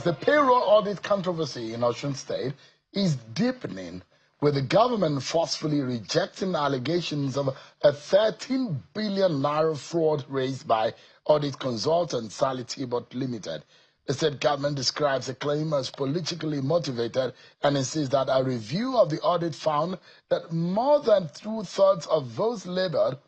The payroll audit controversy in Osun State is deepening, with the government forcefully rejecting allegations of a 13 billion naira fraud raised by audit consultant Sally Tibot Limited. The state government describes the claim as politically motivated and insists that a review of the audit found that more than 2/3 of those labeled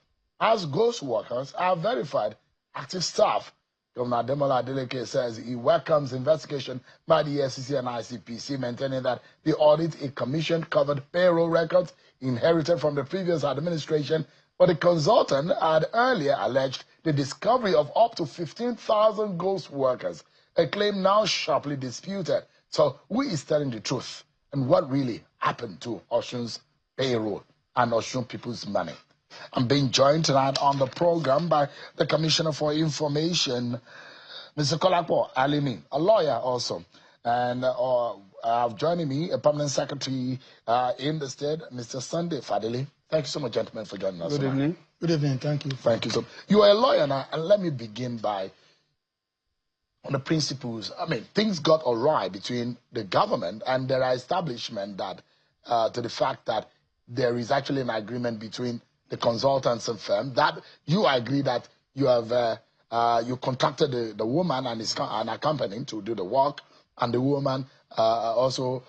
as ghost workers are verified active staff. Governor Ademola Adeleke says he welcomes investigation by the SEC and ICPC, maintaining that the audit he commissioned covered payroll records inherited from the previous administration, but the consultant had earlier alleged the discovery of up to 15,000 ghost workers, a claim now sharply disputed. So who is telling the truth, and what really happened to Osun's payroll and Osun people's money? I'm being joined tonight on the program by the Commissioner for Information, Mr. Kolakpo Alimi, a lawyer also. And joining me, a permanent secretary in the state, Mr. Sunday Fadili. Thank you so much, gentlemen, for joining us. Good evening. Good evening. Thank you. Thank you so much. You are a lawyer now, and let me begin by on the principles. I mean, things got awry between the government and their establishment that to the fact that there is actually an agreement between the consultants and firm that you agree that you have you contracted the woman and an accompanying to do the work, and the woman also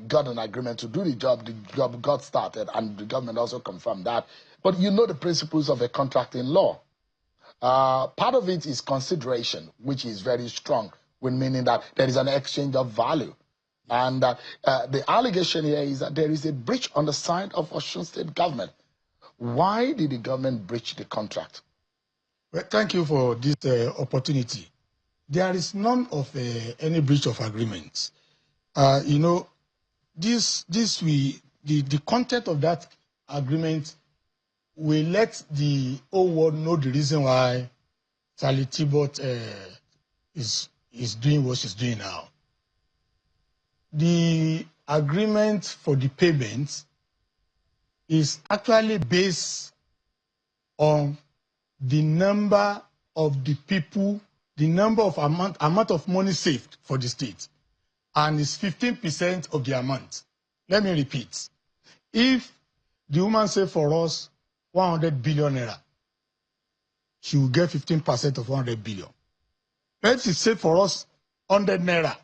got an agreement to do the job. The job got started, and the government also confirmed that. But you know the principles of a contracting law. Part of it is consideration, which is very strong, with meaning that there is an exchange of value. And the allegation here is that there is a breach on the side of Osun State government. Why did the government breach the contract? Well, thank you for this opportunity. There is none of any breach of agreements. You know, the content of that agreement will let the whole world know the reason why Sally Tibot is doing what she's doing now. The agreement for the payments is actually based on the number of the people, the number of amount of money saved for the state, and it's 15% of the amount. Let me repeat. If the woman saved for us 100 billion naira, she will get 15% of 100 billion. But if she saved for us 100 naira,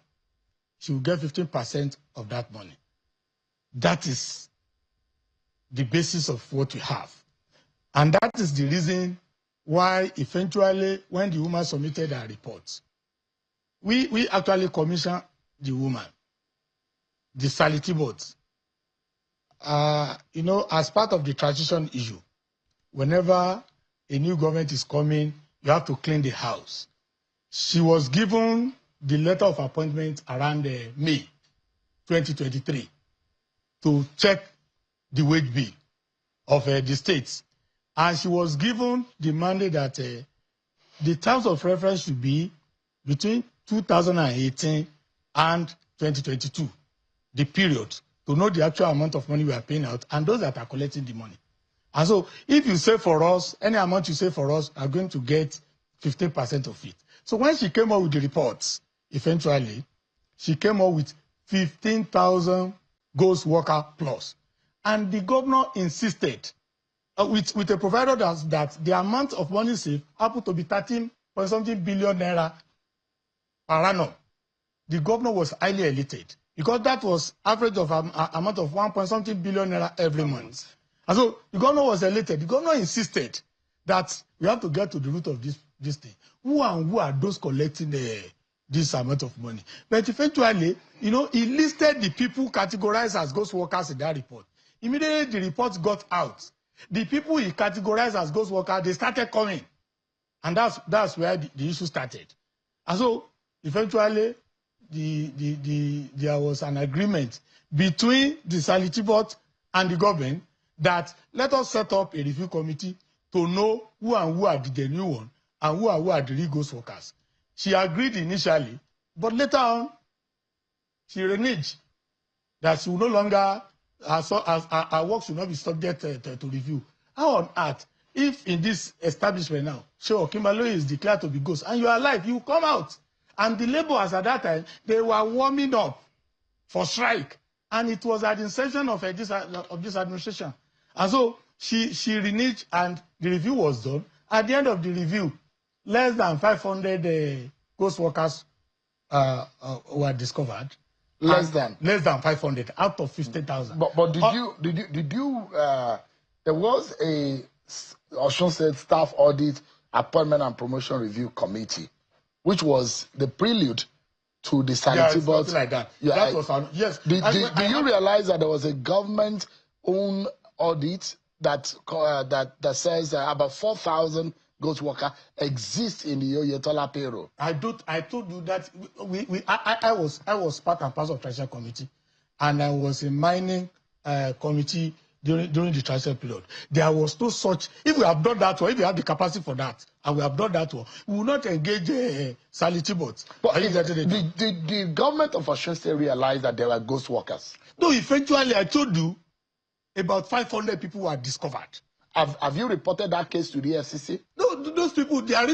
she will get 15% of that money. That is the basis of what we have. And that is the reason why eventually, when the woman submitted her report, we actually commissioned the woman, the Sally Tibot. You know, as part of the transition issue, whenever a new government is coming, you have to clean the house. She was given the letter of appointment around May 2023 to check the wage bill of the states. And she was given the mandate that the terms of reference should be between 2018 and 2022, the period, to know the actual amount of money we are paying out and those that are collecting the money. And so if you save for us, any amount you save for us are going to get 15% of it. So when she came up with the reports, eventually, she came up with 15,000 ghost worker plus. And the governor insisted with a provider that the amount of money saved happened to be 13.something billion naira per annum. The governor was highly elated because that was average of amount of 1.something billion naira every month. And so the governor was elated. The governor insisted that we have to get to the root of this thing. Who are those collecting this amount of money? But eventually, you know, he listed the people categorized as ghost workers in that report. Immediately the report got out. The people he categorized as ghost workers, they started coming. And that's where the issue started. And so eventually there was an agreement between the Sally Tibot and the government that let us set up a review committee to know who are the genuine one and who are the real ghost workers. She agreed initially, but later on, she reneged that she will no longer, her work should not be subject to review. How on earth, if in this establishment now, sure, Kimberly is declared to be ghost, and you are alive, you come out And the laborers at that time, they were warming up for strike. And it was at the inception of this administration. And so she reneged, and the review was done. At the end of the review, less than 500 ghost workers were discovered. Less than 500 out of 50,000. But did you there was a Osun State Staff Audit Appointment and Promotion Review Committee, which was the prelude to the sanity board. Like that. Yeah, that was yes. Do you realize that there was a government-owned audit that says about 4,000 ghost workers exist in the Oyetola payroll? I told you that I was part and parcel of transition committee, and I was in mining committee during the transition period. There was no such. If we have done that one, if we have the capacity for that, and we have done that one, we will not engage sanity boards. But the government of Osun State realized that there were ghost workers? No, eventually I told you about 500 people were discovered. Have you reported that case to the FCC? No, those people, their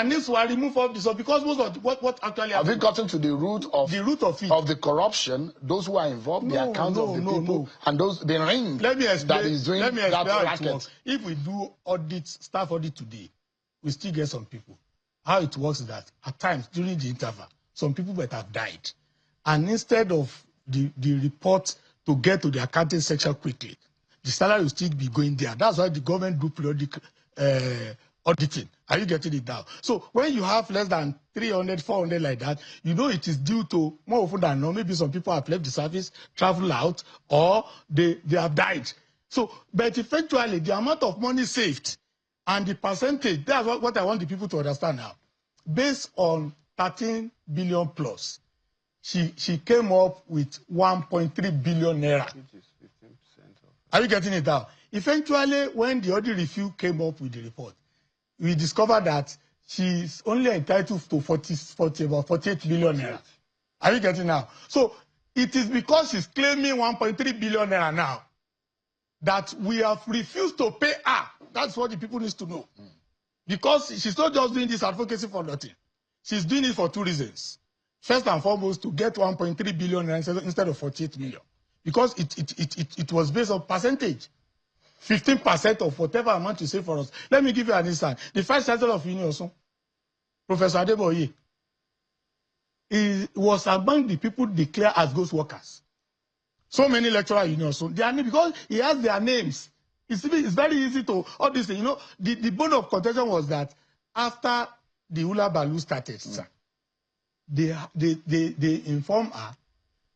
names were removed from this because most of what actually happened. Have you gotten to the root of it? Of the corruption, those who are involved, the accounts of the people, and the ring that is doing that racket? If we do staff audit today, we still get some people. How it works is that at times during the interval, some people might have died. And instead of the report to get to the accounting section quickly, the salary will still be going there. That's why the government do periodic auditing. Are you getting it now? So when you have less than 300, 400 like that, you know it is due to, more often than not, maybe some people have left the service, traveled out, or they have died. So, but eventually, the amount of money saved and the percentage, that's what I want the people to understand now. Based on 13 billion plus, she came up with 1.3 billion naira. Are you getting it now? Eventually, when the audit review came up with the report, we discovered that she's only entitled to about 48 billion naira. Are you getting it now? So it is because she's claiming 1.3 billion naira now that we have refused to pay her. That's what the people need to know. Because she's not just doing this advocacy for nothing. She's doing it for two reasons. First and foremost, to get 1.3 billion instead of 48 million. Because it was based on percentage. 15% of whatever amount you save for us. Let me give you an instance. The Vice Chancellor of Uni Osun, Professor Adeboye, he was among the people declared as ghost workers. So many lecturers at Uni Osun, because he has their names. It's very easy to, all this thing, you know, the bone of contention was that after the Hula Baloo started, they informed her,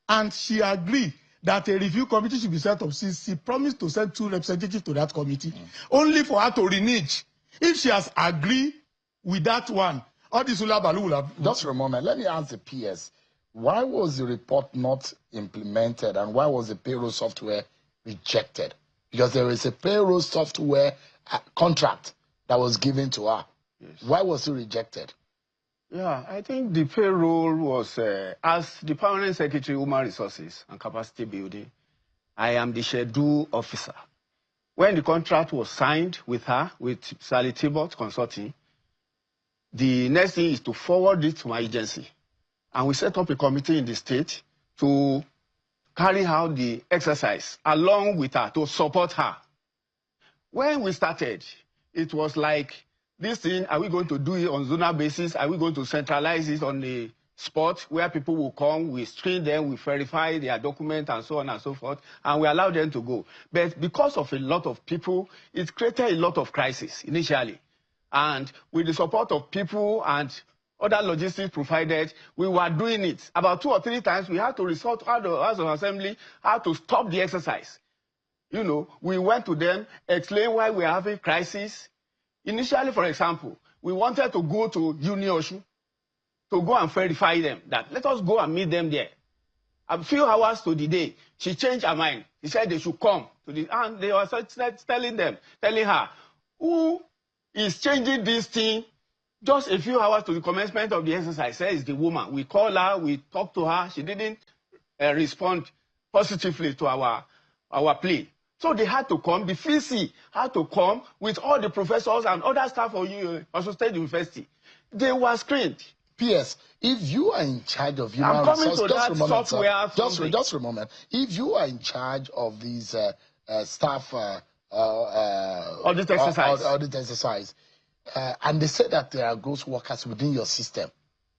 and she agreed that a review committee should be set up. She promised to send 2 representatives to that committee, only for her to renege. If she has agreed with that one, all this Hula Baloo will have... Just for a moment, let me ask the PS, why was the report not implemented, and why was the payroll software rejected? Because there is a payroll software contract that was given to her. Yes. Why was it rejected? Yeah, I think the payroll was, as the Permanent Secretary, Human Resources and Capacity Building, I am the schedule officer. When the contract was signed with her, with Sally Tibot Consulting, the next thing is to forward it to my agency. And we set up a committee in the state to carry out the exercise along with her, to support her. When we started, it was like, this thing, are we going to do it on zonal basis? Are we going to centralize it on the spot where people will come, we screen them, we verify their document and so on and so forth, and we allow them to go. But because of a lot of people, it created a lot of crisis initially. And with the support of people and other logistics provided, we were doing it. About 2 or 3 times, we had to resort to the House of Assembly, how to stop the exercise. You know, we went to them, explain why we are having crisis. Initially, for example, we wanted to go to Uni Osun to go and verify them, that let us go and meet them there. A few hours to the day, she changed her mind. She said they should come to the, and they were telling her, who is changing this thing just a few hours to the commencement of the exercise? Says the woman. We call her, we talk to her. She didn't respond positively to our plea. So they had to come, the VC had to come with all the professors and other staff of Osun State University. They were screened. PS, if you are in charge of human I'm coming resources, to that software. just a moment. If you are in charge of these staff audit exercise, and they say that there are ghost workers within your system,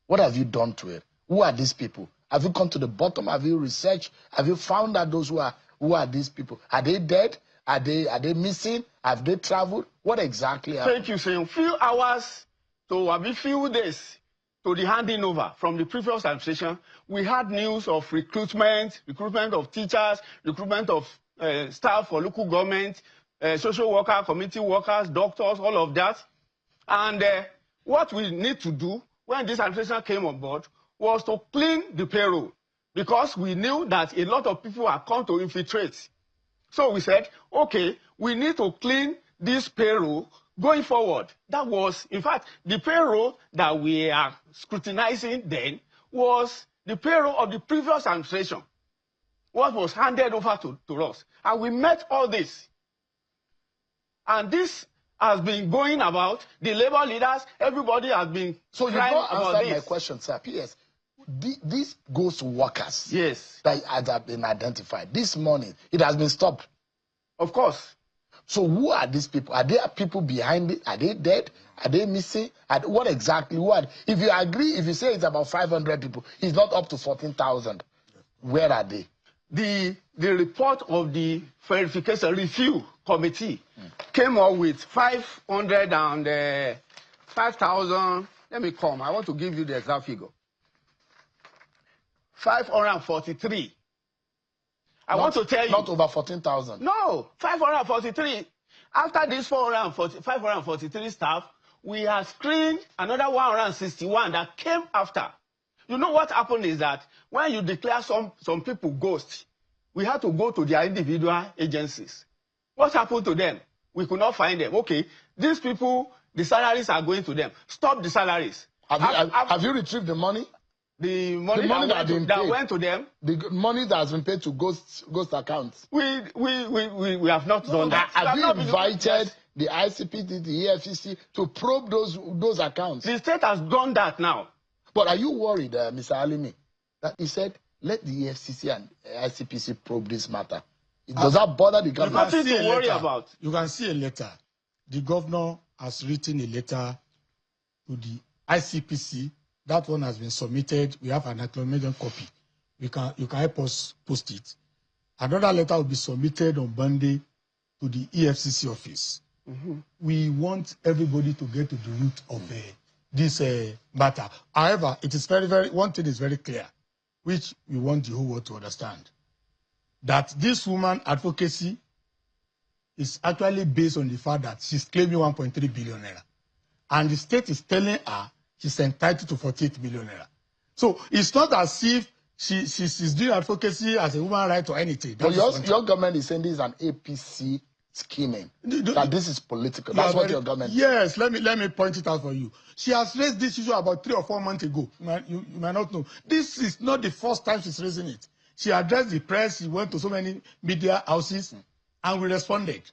what have you done to it? Who are these people? Have you gone to the bottom? Have you researched? Have you found out who are these people? Are they dead? Are they missing? Have they traveled? What exactly happened? Thank you, sir. Few hours to a few days to the handing over from the previous administration, we had news of recruitment of teachers, recruitment of staff for local government, social workers, community workers, doctors, all of that. And what we need to do when this administration came on board was to clean the payroll, because we knew that a lot of people are come to infiltrate. So we said, okay, we need to clean this payroll going forward. That was, in fact, the payroll that we are scrutinizing then was the payroll of the previous administration, what was handed over to us. And we met all this. And this has been going about, the labor leaders, everybody has been so crying about this. So you don't answer my question, sir. P.S. These ghost workers, yes, that have been identified this morning, it has been stopped. Of course. So who are these people? Are there people behind it? Are they dead? Are they missing? What exactly? If you agree, if you say it's about 500 people, it's not up to 14,000. Where are they? The report of the verification review committee came up with 5,000. Let me come. I want to give you the exact figure. 543. I want to tell you. Not over 14,000. No, 543. After this 543 staff, we have screened another 161 that came after. You know what happened is that when you declare some people ghosts, we had to go to their individual agencies. What happened to them? We could not find them. Okay, these people, the salaries are going to them. Stop the salaries. Have you retrieved the money? The money that went to them. The money that has been paid to ghost accounts. We have not done that. Have you invited the ICPT, the EFCC to probe those accounts? The state has done that now. But are you worried, Mr. Alimi, that he said, let the EFCC and ICPC probe this matter? Does that bother the government? Nothing to worry about. You can see a letter. The governor has written a letter to the ICPC. That one has been submitted. We have an acknowledgement copy. You can help us post it. Another letter will be submitted on Monday to the EFCC office. We want everybody to get to the root of this matter. However, it is one thing is very clear, which we want the whole world to understand, that this woman advocacy is actually based on the fact that she's claiming 1.3 billion naira. And the state is telling her she's entitled to 48 million naira. So it's not as if she's doing advocacy as a human right or anything. But your government is saying this is an APC scheming. That this is political. That's what your government. Yes, let me point it out for you. She has raised this issue about 3 or 4 months ago. You might not know. This is not the first time she's raising it. She addressed the press. She went to so many media houses, and we responded.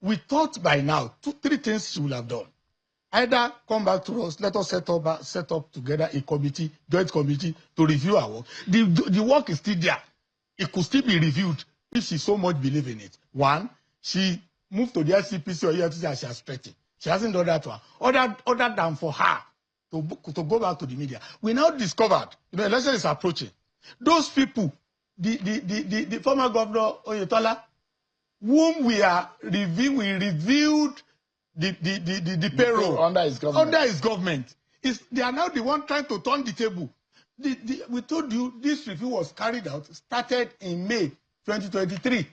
We thought by now 3 things she would have done. Either come back to us, let us set up together a committee, joint committee, to review our work. The work is still there. It could still be reviewed if she so much believes in it. One, she moved to the ICPC or EFCC and she has threatened. She hasn't done that one. Other than for her to go back to the media. We now discovered, election is approaching. Those people, the former governor Oyetola, whom we reviewed the payroll under his government. They are now the one trying to turn the table. We told you this review was carried out, started in May 2023.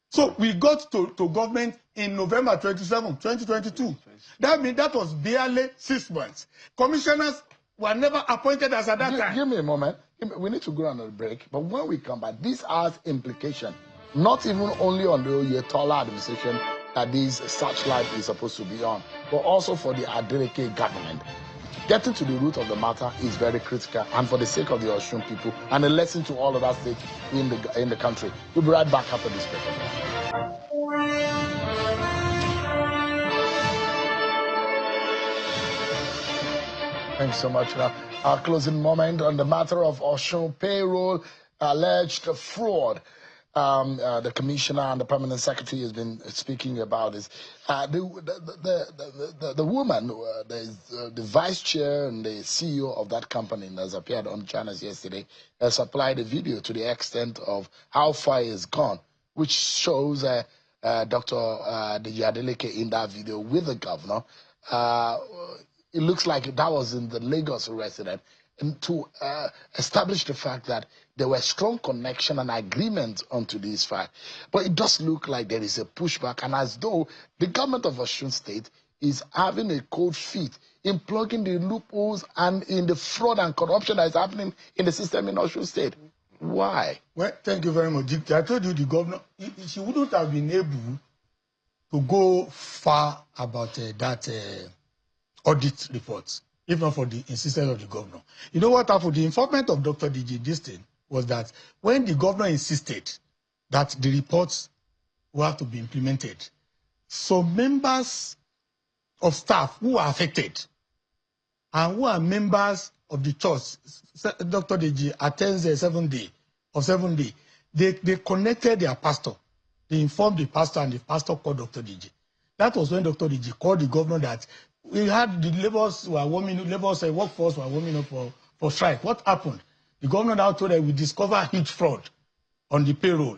So we got to government in November 27, 2022. That means that was barely 6 months. Commissioners were never appointed as at that time. Give me a moment. We need to go on a break. But when we come back, this has implication, not even only on the Oyetola administration that this searchlight is supposed to be on, but also for the Adeleke government. Getting to the root of the matter is very critical, and for the sake of the Osun people, and a lesson to all of us states in the country. We'll be right back after this break. Thanks so much. Our closing moment on the matter of Osun payroll alleged fraud. The commissioner and the permanent secretary has been speaking about this. The woman, the vice chair and the CEO of that company, has appeared on channels yesterday, has supplied a video to the extent of how far he has gone, which shows Dr. Adeleke in that video with the governor. It looks like that was in the Lagos residence, and to establish the fact that there were strong connection and agreement onto this fact. But it does look like there is a pushback, and as though the government of Osun State is having a cold feet in plugging the loopholes and in the fraud and corruption that is happening in the system in Osun State. Why? Well, thank you very much. I told you the governor, she wouldn't have been able to go far about that audit report, if not for the insistence of the governor. You know what happened? The informant of Dr. DG this thing was that when the governor insisted that the reports will have to be implemented, so members of staff who are affected and who are members of the church, Dr. DG attends a 7 day, they connected their pastor. They informed the pastor, and the pastor called Dr. DG. That was when Dr. DG called the governor that we had the laborers were warming up, workforce were warming up for strike. What happened? The governor now told them we discovered huge fraud on the payroll.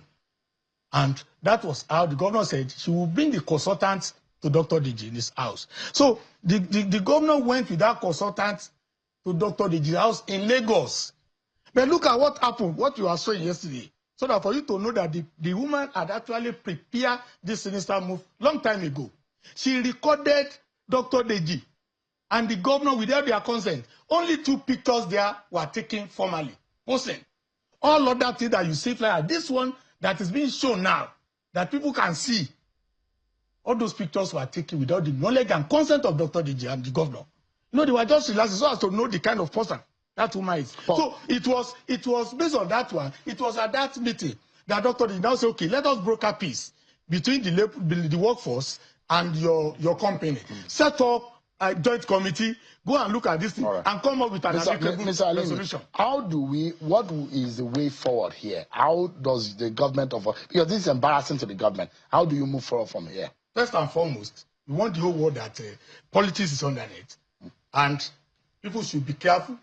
And that was how the governor said she will bring the consultants to Dr. DG in his house. So the governor went with that consultant to Dr. DG's house in Lagos. But look at what happened, what you are showing yesterday. So that for you to know that the woman had actually prepared this sinister move long time ago. She recorded Dr. Deji and the governor without their consent. Only 2 pictures there were taken formally. Posting. All other things that you see, like this one that is being shown now, that people can see, all those pictures were taken without the knowledge and consent of Dr. Deji and the governor. No, they were just relaxing so as to know the kind of person that woman is. So it was based on that one. It was at that meeting that Dr. Deji now said, okay, let us broker peace between the workforce and your company. Set up a joint committee, go and look at this thing, and come up with an resolution. What is the way forward here? How does the government because this is embarrassing to the government, how do you move forward from here? First and foremost, we want the whole world that politics is underneath, and people should be careful.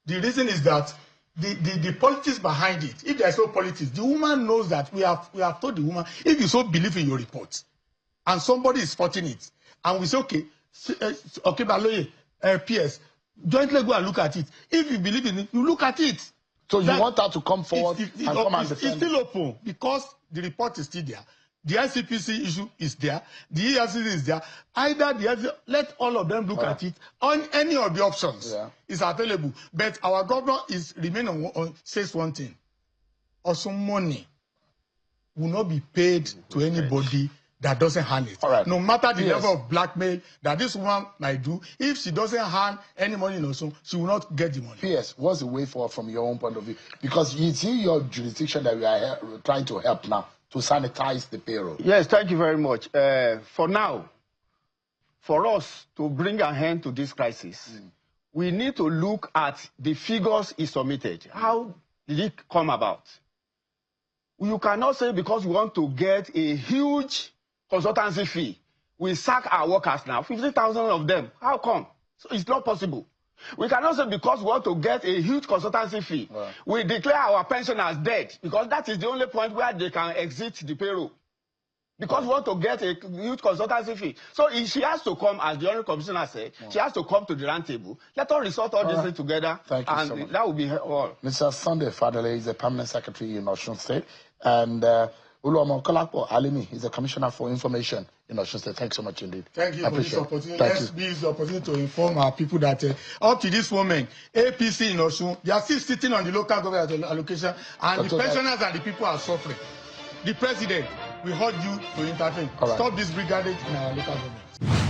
The reason is that the politics behind it, if there's no politics, the woman knows that we have told the woman, if you so believe in your report, and somebody is fighting it, and we say, okay, Baloye, PS, jointly go and look at it. If you believe in it, you look at it. So you want her to come forward and come and defend? It's still open because the report is still there. The ICPC issue is there. The ERCC is there. Either let all of them look at it. On any of the options is available. But our governor says one thing. Also, money will not be paid to anybody that doesn't hand it. No matter the level of blackmail that this woman might do, if she doesn't hand any money in Osun, she will not get the money. Yes, what's the way forward from your own point of view? Because it's in your jurisdiction that we are trying to help now to sanitize the payroll. Yes, thank you very much. For now, for us to bring an end to this crisis, we need to look at the figures he submitted. How did it come about? You cannot say because we want to get a huge consultancy fee, we sack our workers now, 50,000 of them. How come? So it's not possible. We cannot say because we want to get a huge consultancy fee, we declare our pensioners dead, because that is the only point where they can exit the payroll. Because we want to get a huge consultancy fee. So she has to come, as the Honorable Commissioner said, she has to come to the round table. Let us resort all this together. Thank you so much. That will be all. Mr. Sunday Fadele is the permanent secretary in Osun State, and Uluomo Kolapo Alimi is the commissioner for information in Osun State. Thanks so much indeed. Thank you for this opportunity. Let's use the opportunity to inform our people that up to this moment, APC in Osun, they are still sitting on the local government allocation, and the pensioners and the people are suffering. The president, we urge you to intervene. Stop this brigade in our local government.